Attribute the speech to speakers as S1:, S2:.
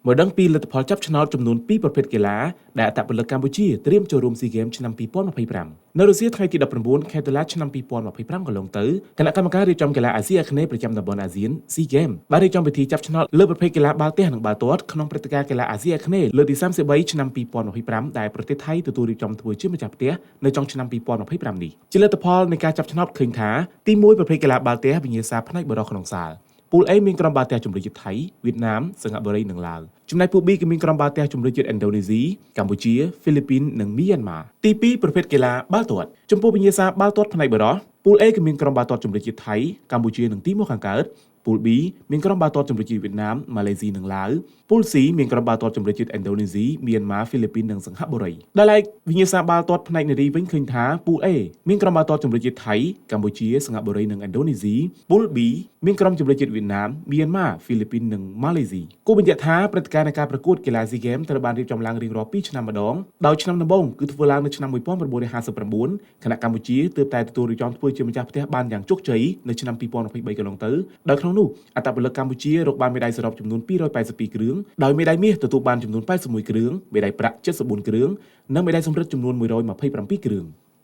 S1: Mở đăng pi là tập hợp chấp channelចំនួន2ប្រភេទកីឡាដែលអត្តពលិកកម្ពុជាត្រៀមចូលរួមស៊ីហ្គេមឆ្នាំ2025នៅរុស្ស៊ីថ្ងៃទី19ខែតុលាឆ្នាំ2025កន្លងទៅគណៈកម្មការរៀបចំកីឡាអាស៊ីអាគ្នេយ៍ប្រចាំតំបន់អាស៊ានស៊ីហ្គេមបានរៀបចំពិធីចាប់ឆ្នោតលើប្រភេទកីឡាបាល់ទះនិងបាល់ទាត់ក្នុងព្រឹត្តិការណ៍កីឡាអាស៊ីអាគ្នេយ៍លើកទី33ឆ្នាំ2025ដែលប្រទេសថៃទទួលរៀបចំធ្វើជាម្ចាស់ផ្ទះនៅចុងឆ្នាំ2025នេះជាលទ្ធផលនៃការចាប់ឆ្នោតឃើញថាទី1ប្រភេទកីឡាបាល់ទះវិញ្ញាសាផ្នែកបរិសុទ្ធក្នុងសាលពូល A មានក្រុមបាល់ទះជម្រើសជាតិថៃវៀតណាមសិង្ហបុរីនិងឡាវចំណែកពូល B គឺមានក្រុមបាល់ទះជម្រើសជាតិឥណ្ឌូនេស៊ីកម្ពុជាហ្វីលីពីននិងមីយ៉ាន់ម៉ាទី2ប្រភេទកីឡាបាល់ទាត់ចំពោះវិញ្ញាសាបាល់ទាត់ផ្នែកបរិសុទ្ធពូល A គឺមានក្រុមបាល់ទាត់ជម្រើសជាតិថៃកម្ពុជានិងទីមកខាងកើតពូល B មានក្រុមបាល់ទាត់ជម្រើសជាតិវៀតណាមម៉ាឡេស៊ីនិងឡាវពូល C មានក្រុមបាល់ទាត់ជម្រើសជាតិឥណ្ឌូនេស៊ីមីយ៉ាន់ម៉ាហ្វីលីពីននិងសិង្ហបុរីដែលឡែកវិញ្ញាសាបាល់ទាត់ផ្នែកនារីវិញឃើញថាពូល A មានក្រុមបាល់ទាត់ជម្រើសជាតិថៃកម្ពុជាសិង្ហបុរីនិងឥណ្ឌូនេស៊ីពូល B មានក្រុមជម្រើសជាតិវៀតណាមមីយ៉ាន់ម៉ាហ្វីលីពីននិងម៉ាឡេស៊ីគូបញ្ជាក់ថាព្រឹត្តិការណ៍នៃការប្រកួតកីឡាស៊ីហ្គេមត្រូវបានរៀបចំឡើងរៀងរាល់2ឆ្នាំម្ដងដោយឆ្នាំដំបូងគឺធ្វើឡើងនៅឆ្នាំ1959ខណៈកម្ពុជាទើបតែទទួលរៀបចំធ្វើជាម្ចាស់ផ្ទះបានយ៉ាងជោគជ័យនៅឆ្នាំ2023កន្លងទៅដោយក្នុងនោះអត្តពលិកកម្ពុជារកបានមេដាយសរុបចំនួន282គ្រឿងដោយមេដាយមាសទទួលបានចំនួន81គ្រឿងមេដាយប្រាក់74គ្រឿងនិងមេដាយសំរឹទ្ធចំនួន127គ្រឿង